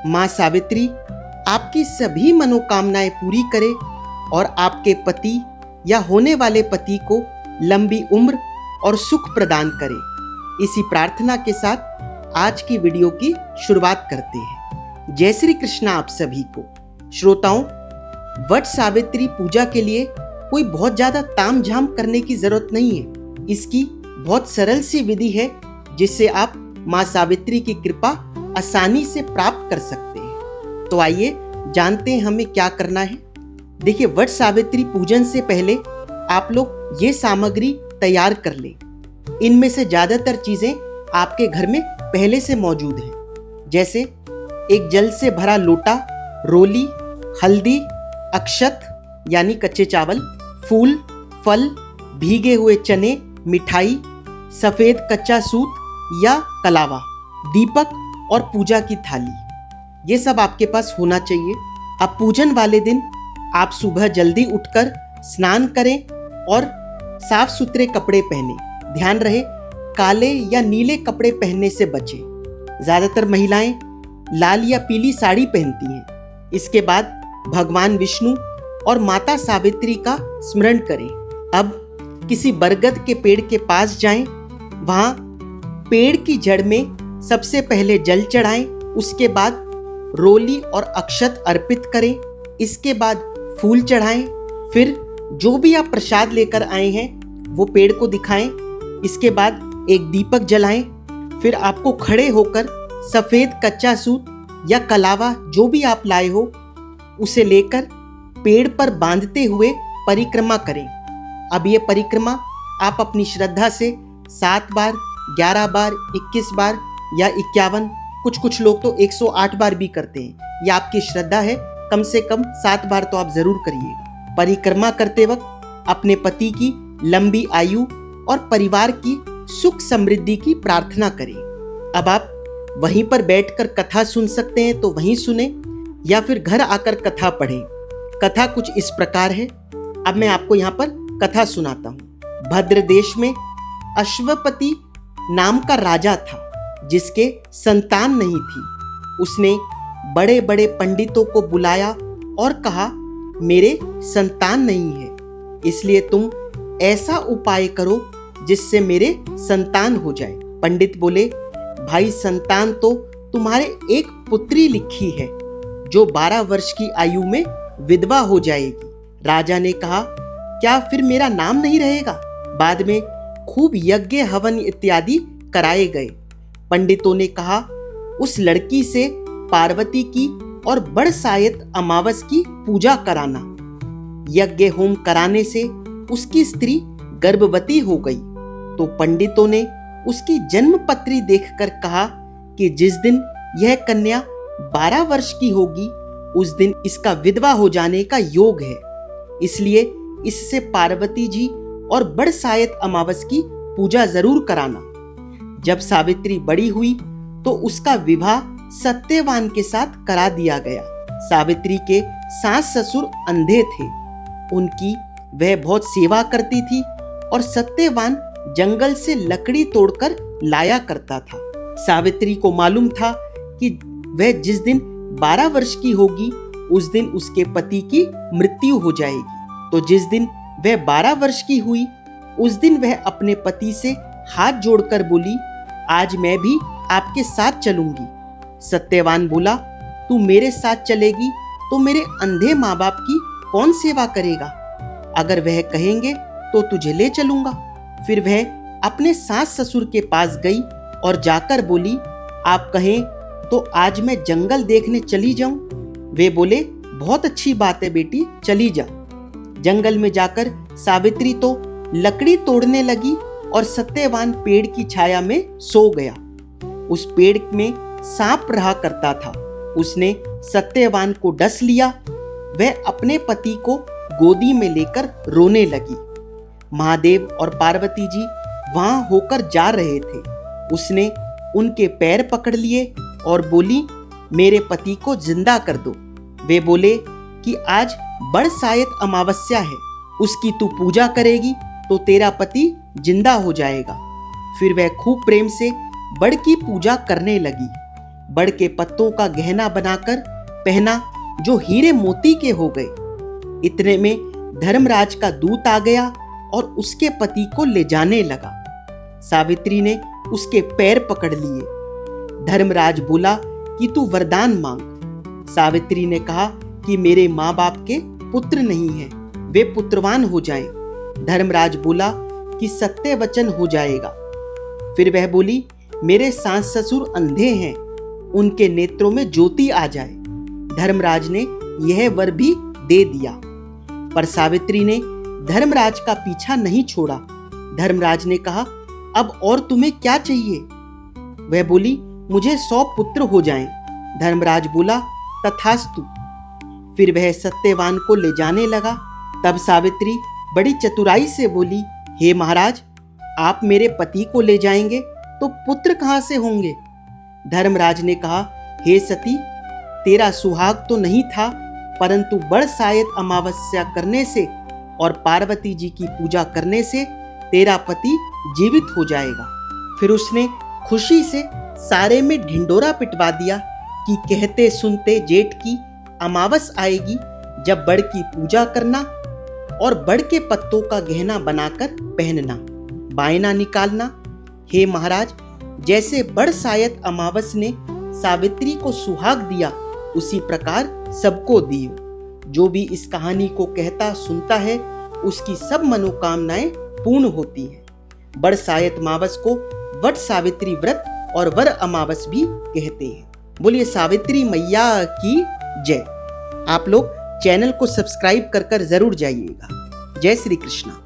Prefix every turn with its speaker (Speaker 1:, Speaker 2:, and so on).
Speaker 1: माँ सावित्री आपकी सभी मनोकामनाएं पूरी करे और आपके पति या होने वाले पति को लंबी उम्र और सुख प्रदान करे। इसी प्रार्थना के साथ आज की वीडियो की शुरुआत करते हैं। जय श्री कृष्ण आप सभी को। श्रोताओं, वट सावित्री पूजा के लिए कोई बहुत ज्यादा तामझाम करने की जरूरत नहीं है। इसकी बहुत सरल सी विधि है जिससे आप माँ सावित्री की कृपा आसानी से प्राप्त कर सकते हैं। तो आइए जानते हैं हमें क्या करना है। देखिए, वट सावित्री पूजन से पहले आप लोग ये सामग्री तैयार कर लें। इनमें से ज्यादातर चीजें आपके घर में पहले से मौजूद हैं, जैसे एक जल से भरा लोटा, रोली, हल्दी, अक्षत यानी कच्चे चावल, फूल, फल, भीगे हुए चने, मिठाई, सफेद कच्चा सूत या कलावा, दीपक और पूजा की थाली। ये सब आपके पास होना चाहिए। अब पूजन वाले दिन आप सुबह जल्दी उठकर स्नान करें और साफ सुथरे कपड़े पहने। ध्यान रहे, काले या नीले कपड़े पहनने से बचें। ज्यादातर महिलाएं लाल या पीली साड़ी पहनती हैं। इसके बाद भगवान विष्णु और माता सावित्री का स्मरण करें। अब किसी बरगद के पेड़ के पास जाएं। वहां पेड़ की जड़ में सबसे पहले जल चढ़ाएं, उसके बाद रोली और अक्षत अर्पित करें, इसके बाद फूल चढ़ाएं, फिर जो भी आप प्रसाद लेकर आए हैं वो पेड़ को दिखाएं, इसके बाद एक दीपक जलाएं, फिर आपको खड़े होकर सफेद कच्चा सूत या कलावा जो भी आप लाए हो उसे लेकर पेड़ पर बांधते हुए परिक्रमा करें। अब ये परिक्रमा आप अपनी श्रद्धा से 7 बार, 11 बार, 21 बार या 51, कुछ लोग तो 108 बार भी करते हैं। यह आपकी श्रद्धा है। कम से कम 7 बार तो आप जरूर करिएगा। परिक्रमा करते वक्त अपने पति की लंबी आयु और परिवार की सुख समृद्धि की प्रार्थना करें। अब आप वहीं पर बैठकर कथा सुन सकते हैं तो वहीं सुने या फिर घर आकर कथा पढ़ें। कथा कुछ इस प्रकार है। अब मैं आपको यहाँ पर कथा सुनाता हूँ। भद्र देश में अश्वपति नाम का राजा था जिसके संतान नहीं थी। उसने बड़े बड़े पंडितों को बुलाया और कहा, मेरे संतान नहीं है, इसलिए तुम ऐसा उपाय करो जिससे मेरे संतान हो जाए। पंडित बोले, भाई, संतान तो तुम्हारे एक पुत्री लिखी है जो 12 वर्ष की आयु में विधवा हो जाएगी। राजा ने कहा, क्या फिर मेरा नाम नहीं रहेगा? बाद में खूब यज्ञ हवन इत्यादि कराए गए। पंडितों ने कहा, उस लड़की से पार्वती की और बड़सायत अमावस की पूजा कराना। यज्ञ होम कराने से उसकी स्त्री गर्भवती हो गई तो पंडितों ने उसकी जन्म पत्री देखकर कहा कि जिस दिन यह कन्या 12 वर्ष की होगी उस दिन इसका विधवा हो जाने का योग है, इसलिए इससे पार्वती जी और बड़सायत अमावस की पूजा जरूर कराना। जब सावित्री बड़ी हुई तो उसका विवाह सत्यवान के साथ करा दिया गया। सावित्री के सास ससुर अंधे थे। उनकी वह बहुत सेवा करती थी और सत्यवान जंगल से लकड़ी तोड़कर लाया करता था। सावित्री को मालूम था कि वह जिस दिन 12 वर्ष की होगी उस दिन उसके पति की मृत्यु हो जाएगी। तो जिस दिन वह 12 वर्ष की हुई उस दिन वह अपने पति से हाथ जोड़कर बोली, आज मैं भी आपके साथ चलूंगी। सत्यवान बोला, तू मेरे साथ चलेगी तो मेरे अंधे माँ बाप की कौन सेवा करेगा? अगर वह कहेंगे तो तुझे ले चलूंगा। फिर वह अपने सास ससुर के पास गई और जाकर बोली, आप कहें तो आज मैं जंगल देखने चली जाऊं? वे बोले, बहुत अच्छी बात है बेटी, चली जा। जंगल में जाकर सावित्री तो लकड़ी तोड़ने लगी और सत्यवान पेड़ की छाया में सो गया। उस पेड़ में सांप रहा करता था। उसने सत्यवान को डस लिया। वह अपने पति को गोदी में लेकर रोने लगी। महादेव और पार्वती जी वहां होकर जा रहे थे। उसने उनके पैर पकड़ लिए और बोली, मेरे पति को जिंदा कर दो। वे बोले कि आज बड़सायत अमावस्या है, उसकी तू पूजा करेगी तो तेरा पति जिंदा हो जाएगा। फिर वह खूब प्रेम से बड़ की पूजा करने लगी। बड़ के पत्तों का गहना बनाकर पहना जो हीरे मोती के हो गए। इतने में धर्मराज का दूत आ गया और उसके पति को ले जाने लगा। सावित्री ने उसके पैर पकड़ लिए। धर्मराज बोला कि तू वरदान मांग। सावित्री ने कहा कि मेरे माँ बाप के पुत्र नहीं हैं, वे पुत्रवान हो जाएं। धर्मराज बोला कि सत्य वचन हो जाएगा। फिर वह बोली, मेरे सास ससुर अंधे हैं, उनके नेत्रों में ज्योति आ जाए। धर्मराज ने यह वर भी दे दिया। पर सावित्री ने धर्मराज का पीछा नहीं छोड़ा। धर्मराज ने कहा, अब और तुम्हें क्या चाहिए? वह बोली, मुझे 100 पुत्र हो जाएं। धर्मराज बोला, तथास्तु। फिर वह सत्यवान को ले जाने लगा। तब सावित्री बड़ी चतुराई से बोली, हे महाराज, आप मेरे पति को ले जाएंगे तो पुत्र कहाँ से होंगे? धर्मराज ने कहा, हे सती, तेरा सुहाग तो नहीं था, परंतु बरसायत अमावस्या करने से और पार्वती जी की पूजा करने से तेरा पति जीवित हो जाएगा। फिर उसने खुशी से सारे में ढिंडोरा पिटवा दिया कि कहते सुनते जेठ की अमावस आएगी, जब बड़ की पूजा करना और बड़ के पत्तों का गहना बनाकर पहनना, बायना निकालना। हे महाराज, जैसे बरसायत अमावस ने सावित्री को सुहाग दिया, उसी प्रकार सबको दियो। जो भी इस कहानी को कहता सुनता है, उसकी सब मनोकामनाएं पूर्ण होती हैं। बरसायत अमावस को वट सावित्री व्रत और वर अमावस भी कहते हैं। बोलिए सावित्री मैया की जय। आप लोग चैनल को सब्सक्राइब कर जरूर जाइएगा। जय श्री कृष्णा।